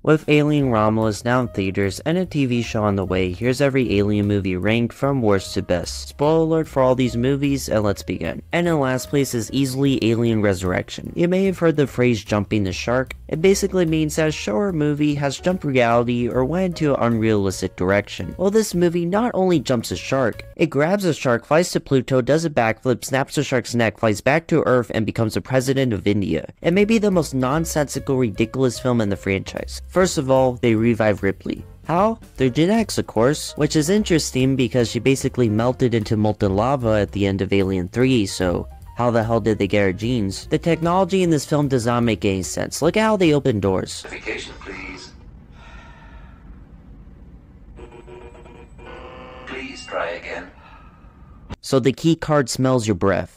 With Alien Romulus now in theaters and a TV show on the way, here's every Alien movie ranked from worst to best. Spoiler alert for all these movies, and let's begin. And in last place is easily Alien Resurrection. You may have heard the phrase jumping the shark. It basically means that a show or movie has jumped reality or went into an unrealistic direction. Well, this movie not only jumps a shark, it grabs a shark, flies to Pluto, does a backflip, snaps the shark's neck, flies back to Earth, and becomes the president of India. It may be the most nonsensical, ridiculous film in the franchise. First of all, they revive Ripley. How? Through genetics, of course, which is interesting because she basically melted into molten lava at the end of Alien 3, so how the hell did they get her genes? The technology in this film does not make any sense. Look at how they open doors. Clarification, please. Please try again. So the key card smells your breath.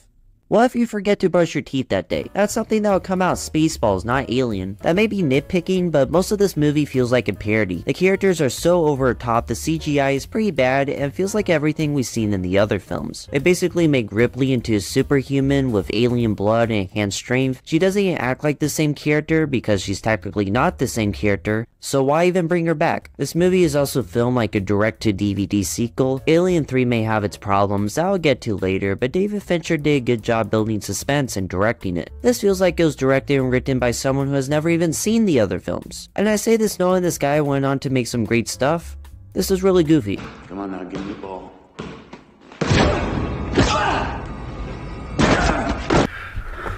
What if you forget to brush your teeth that day? That's something that would come out of Spaceballs, not Alien. That may be nitpicking, but most of this movie feels like a parody. The characters are so over the top, the CGI is pretty bad, and feels like everything we've seen in the other films. They basically make Ripley into a superhuman with alien blood and enhanced strength. She doesn't even act like the same character because she's technically not the same character, so why even bring her back? This movie is also filmed like a direct-to-DVD sequel. Alien 3 may have its problems, that I'll get to later, but David Fincher did a good job building suspense and directing it. This feels like it was directed and written by someone who has never even seen the other films. And I say this knowing this guy went on to make some great stuff. This is really goofy. Come on now, give me the ball.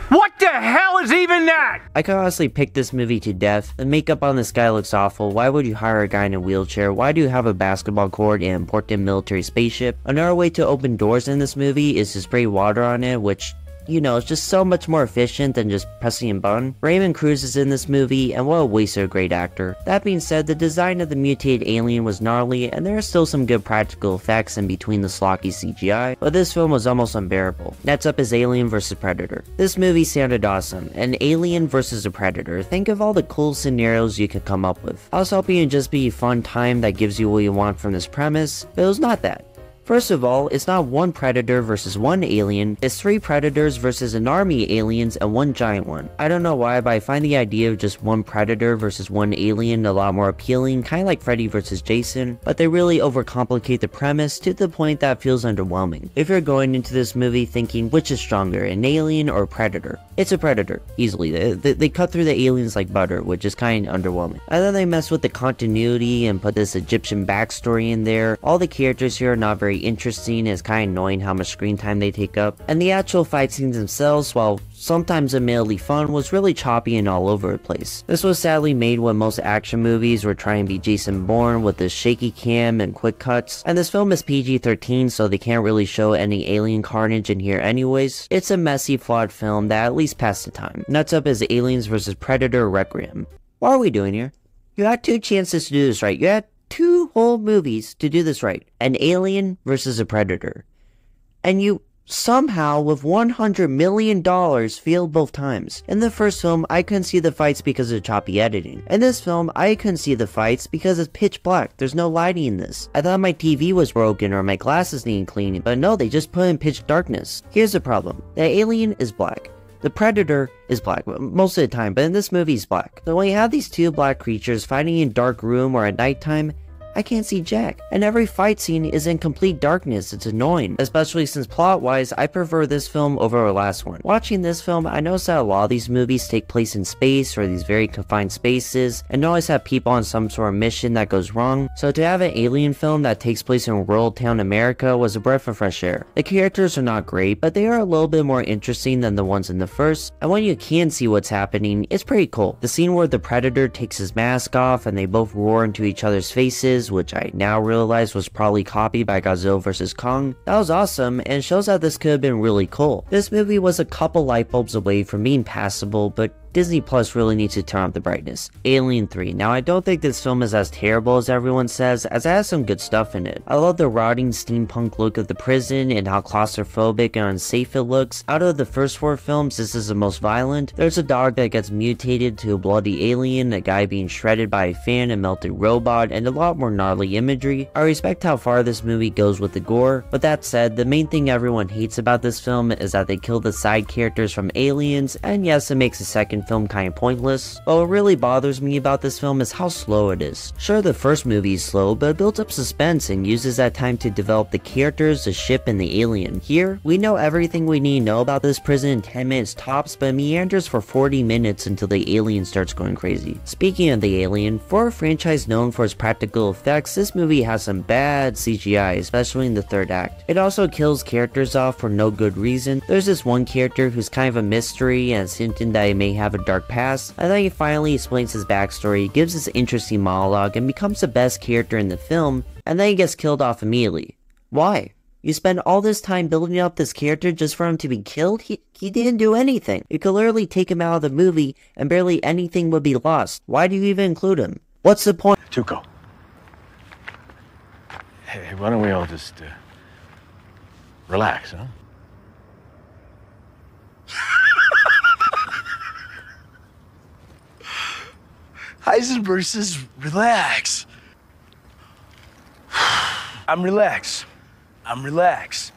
What the hell is even that? I could honestly pick this movie to death. The makeup on this guy looks awful. Why would you hire a guy in a wheelchair? Why do you have a basketball court and an important military spaceship? Another way to open doors in this movie is to spray water on it, which, you know, it's just so much more efficient than just pressing a button. Raymond Cruz is in this movie, and what a waste of a great actor. That being said, the design of the mutated alien was gnarly, and there are still some good practical effects in between the sloppy CGI, but this film was almost unbearable. Next up is Alien vs Predator. This movie sounded awesome. An alien versus a predator. Think of all the cool scenarios you could come up with. I was hoping it'd just be a fun time that gives you what you want from this premise, but it was not that. First of all, it's not one predator versus one alien, it's 3 predators versus an army of aliens and one giant one. I don't know why, but I find the idea of just one predator versus one alien a lot more appealing, kinda like Freddy versus Jason, but they really overcomplicate the premise to the point that feels underwhelming. If you're going into this movie thinking which is stronger, an alien or a predator, it's a predator, easily. They cut through the aliens like butter, which is kinda underwhelming. And then they mess with the continuity and put this Egyptian backstory in there. All the characters here are not very interesting. It's kind of annoying how much screen time they take up, and the actual fight scenes themselves, while sometimes admittedly fun, was really choppy and all over the place. This was sadly made when most action movies were trying to be Jason Bourne with the shaky cam and quick cuts, and this film is PG-13, so they can't really show any alien carnage in here anyways. It's a messy, flawed film that at least passed the time. Next up is Aliens vs Predator Requiem. What are we doing here? You had 2 chances to do this right. You had 2 whole movies to do this right. An alien versus a predator. And you somehow, with $100 million, failed both times. In the first film, I couldn't see the fights because of choppy editing. In this film, I couldn't see the fights because it's pitch black. There's no lighting in this. I thought my TV was broken or my glasses needed cleaning, but no, they just put in pitch darkness. Here's the problem. The alien is black. The predator is black, most of the time, but in this movie he's black. So when you have these 2 black creatures fighting in a dark room or at nighttime, I can't see jack, and every fight scene is in complete darkness. It's annoying, especially since plot-wise, I prefer this film over the last one. Watching this film, I noticed that a lot of these movies take place in space or these very confined spaces, and always have people on some sort of mission that goes wrong, so to have an alien film that takes place in rural town America was a breath of fresh air. The characters are not great, but they are a little bit more interesting than the ones in the first, and when you can see what's happening, it's pretty cool. The scene where the predator takes his mask off and they both roar into each other's faces, which I now realize was probably copied by Godzilla vs Kong. That was awesome and shows how this could have been really cool. This movie was a couple light bulbs away from being passable, but Disney Plus really needs to turn up the brightness. Alien 3. Now, I don't think this film is as terrible as everyone says, as it has some good stuff in it. I love the rotting steampunk look of the prison and how claustrophobic and unsafe it looks. Out of the first 4 films, this is the most violent. There's a dog that gets mutated to a bloody alien, a guy being shredded by a fan, a melted robot, and a lot more gnarly imagery. I respect how far this movie goes with the gore, but that said, the main thing everyone hates about this film is that they kill the side characters from Aliens, and yes, it makes a second alien film kinda pointless. But what really bothers me about this film is how slow it is. Sure, the first movie is slow, but it builds up suspense and uses that time to develop the characters, the ship, and the alien. Here, we know everything we need to know about this prison in 10 minutes tops, but meanders for 40 minutes until the alien starts going crazy. Speaking of the alien, for a franchise known for its practical effects, this movie has some bad CGI, especially in the third act. It also kills characters off for no good reason. There's this one character who's kind of a mystery and it's hinted that he may have a dark past, and then he finally explains his backstory, gives this interesting monologue, and becomes the best character in the film, and then he gets killed off immediately. Why? You spend all this time building up this character just for him to be killed? He didn't do anything. You could literally take him out of the movie and barely anything would be lost. Why do you even include him? What's the point? Tuco. Hey, why don't we all just, relax, huh? Heisenberg says relax. I'm relaxed. I'm relaxed.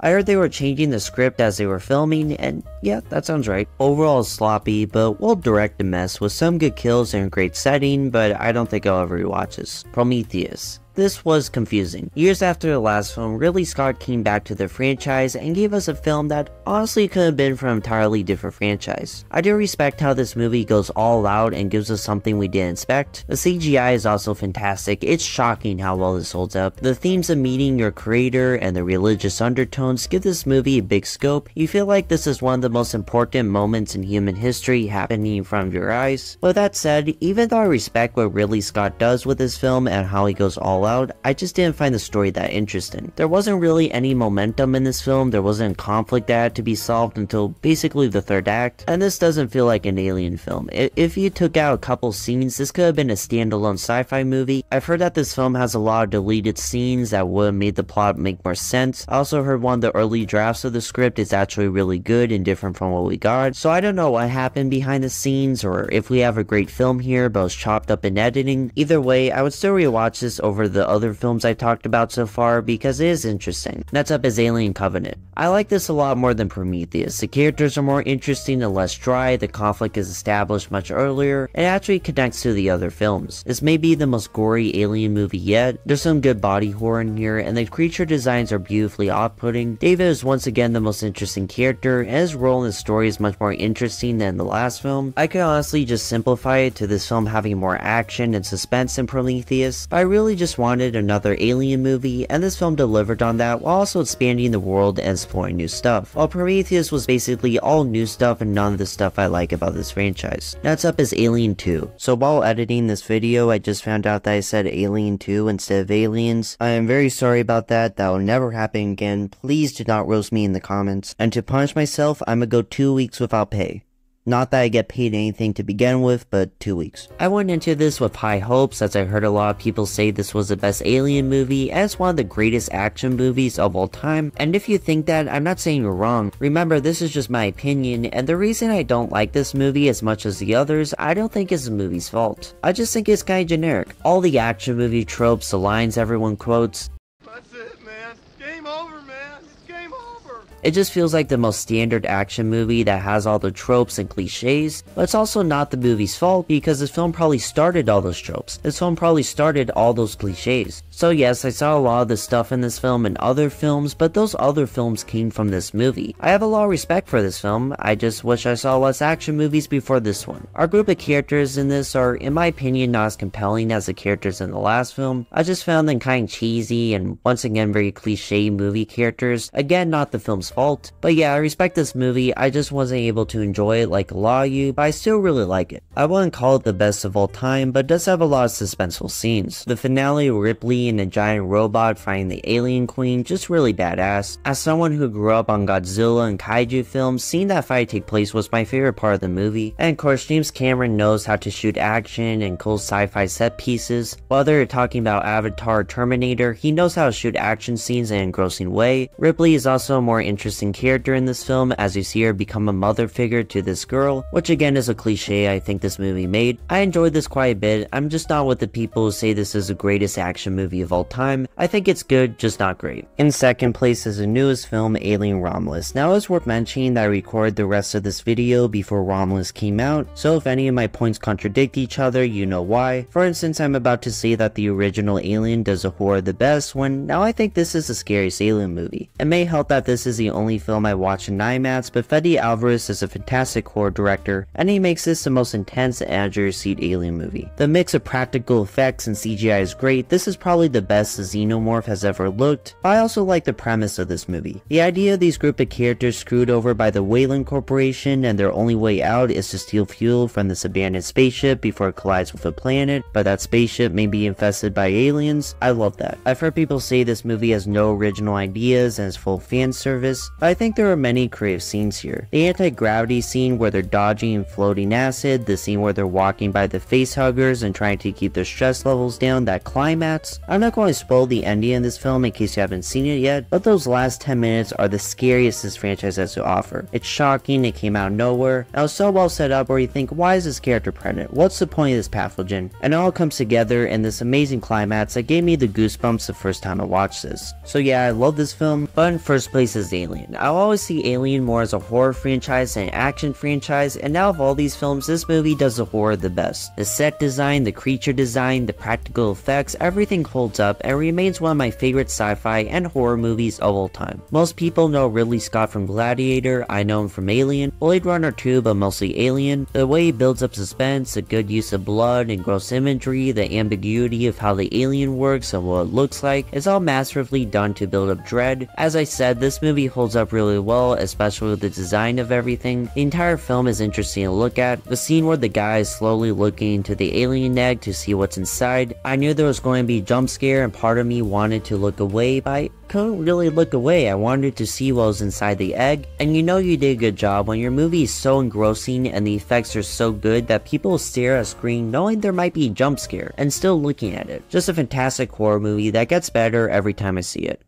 I heard they were changing the script as they were filming, and yeah, that sounds right. Overall it's sloppy, but well directed mess with some good kills and a great setting, but I don't think I'll ever rewatch this. Prometheus. This was confusing. Years after the last film, Ridley Scott came back to the franchise and gave us a film that honestly could have been from an entirely different franchise. I do respect how this movie goes all out and gives us something we didn't expect. The CGI is also fantastic. It's shocking how well this holds up. The themes of meeting your creator and the religious undertones give this movie a big scope. You feel like this is one of the most important moments in human history happening in front of your eyes. With that said, even though I respect what Ridley Scott does with this film and how he goes all out, I just didn't find the story that interesting. There wasn't really any momentum in this film, there wasn't conflict that had to be solved until basically the third act, and this doesn't feel like an alien film. If you took out a couple scenes, this could have been a standalone sci-fi movie. I've heard that this film has a lot of deleted scenes that would have made the plot make more sense. I also heard one of the early drafts of the script is actually really good and different from what we got, so I don't know what happened behind the scenes or if we have a great film here but was chopped up in editing. Either way, I would still rewatch this over the other films I talked about so far because it is interesting. Next up is Alien Covenant. I like this a lot more than Prometheus. The characters are more interesting and less dry, the conflict is established much earlier, and it actually connects to the other films. This may be the most gory alien movie yet. There's some good body horror in here, and the creature designs are beautifully off-putting. David is once again the most interesting character, and his role in the story is much more interesting than the last film. I could honestly just simplify it to this film having more action and suspense than Prometheus, but I really just wanted another alien movie, and this film delivered on that while also expanding the world and exploring new stuff. While Prometheus was basically all new stuff and none of the stuff I like about this franchise. Next up is Alien 2. So while editing this video, I just found out that I said Alien 2 instead of Aliens. I am very sorry about that. That will never happen again. Please do not roast me in the comments. And to punish myself, I'm gonna go 2 weeks without pay. Not that I get paid anything to begin with, but 2 weeks. I went into this with high hopes as I heard a lot of people say this was the best alien movie and it's one of the greatest action movies of all time. And if you think that, I'm not saying you're wrong. Remember, this is just my opinion, and the reason I don't like this movie as much as the others, I don't think it's the movie's fault. I just think it's kinda generic. All the action movie tropes, the lines everyone quotes, That's it, man. Game over, man. It's game over. it just feels like the most standard action movie that has all the tropes and cliches, but it's also not the movie's fault because this film probably started all those tropes. This film probably started all those cliches. So yes, I saw a lot of the stuff in this film and other films, but those other films came from this movie. I have a lot of respect for this film, I just wish I saw less action movies before this one. Our group of characters in this are, in my opinion, not as compelling as the characters in the last film. I just found them kind of cheesy and once again very cliche movie characters. Again, not the film's fault. But yeah, I respect this movie, I just wasn't able to enjoy it like a lot of you, but I still really like it. I wouldn't call it the best of all time, but it does have a lot of suspenseful scenes. The finale, Ripley and a giant robot fighting the alien queen, just really badass. As someone who grew up on Godzilla and kaiju films, seeing that fight take place was my favorite part of the movie. And of course, James Cameron knows how to shoot action and cool sci-fi set pieces. Whether you're talking about Avatar or Terminator, he knows how to shoot action scenes in an engrossing way. Ripley is also a more interesting interesting character in this film as you see her become a mother figure to this girl, which again is a cliche I think this movie made. I enjoyed this quite a bit. I'm just not with the people who say this is the greatest action movie of all time. I think it's good, just not great. In second place is the newest film, Alien Romulus. Now it's worth mentioning that I recorded the rest of this video before Romulus came out, so if any of my points contradict each other, you know why. For instance, I'm about to say that the original Alien does a horror the best, when now I think this is the scariest Alien movie. It may help that this is the only film I watched in IMAX, but Fede Alvarez is a fantastic horror director, and he makes this the most intense and edge of your seat Alien movie. The mix of practical effects and CGI is great. This is probably the best the Xenomorph has ever looked, but I also like the premise of this movie. The idea of these group of characters screwed over by the Weyland Corporation and their only way out is to steal fuel from this abandoned spaceship before it collides with a planet, but that spaceship may be infested by aliens. I love that. I've heard people say this movie has no original ideas and is full of fan service, but I think there are many creative scenes here. The anti-gravity scene where they're dodging and floating acid, the scene where they're walking by the facehuggers and trying to keep their stress levels down, that climax. I'm not going to spoil the ending of this film in case you haven't seen it yet, but those last 10 minutes are the scariest this franchise has to offer. It's shocking, it came out of nowhere, and it was so well set up where you think, why is this character pregnant? What's the point of this pathogen? And it all comes together in this amazing climax that gave me the goosebumps the first time I watched this. So yeah, I love this film, but in first place is Alien. I'll always see Alien more as a horror franchise than an action franchise, and now of all these films, this movie does the horror the best. The set design, the creature design, the practical effects, everything holds up and remains one of my favorite sci-fi and horror movies of all time. Most people know Ridley Scott from Gladiator, I know him from Alien, Blade Runner 2, but mostly Alien. The way he builds up suspense, the good use of blood and gross imagery, the ambiguity of how the alien works and what it looks like, is all masterfully done to build up dread. As I said, this movie holds up really well, especially with the design of everything. The entire film is interesting to look at. The scene where the guy is slowly looking into the alien egg to see what's inside, I knew there was going to be a jump scare and part of me wanted to look away, but I couldn't really look away. I wanted to see what was inside the egg, and you know you did a good job when your movie is so engrossing and the effects are so good that people stare at a screen knowing there might be a jump scare and still looking at it. Just a fantastic horror movie that gets better every time I see it.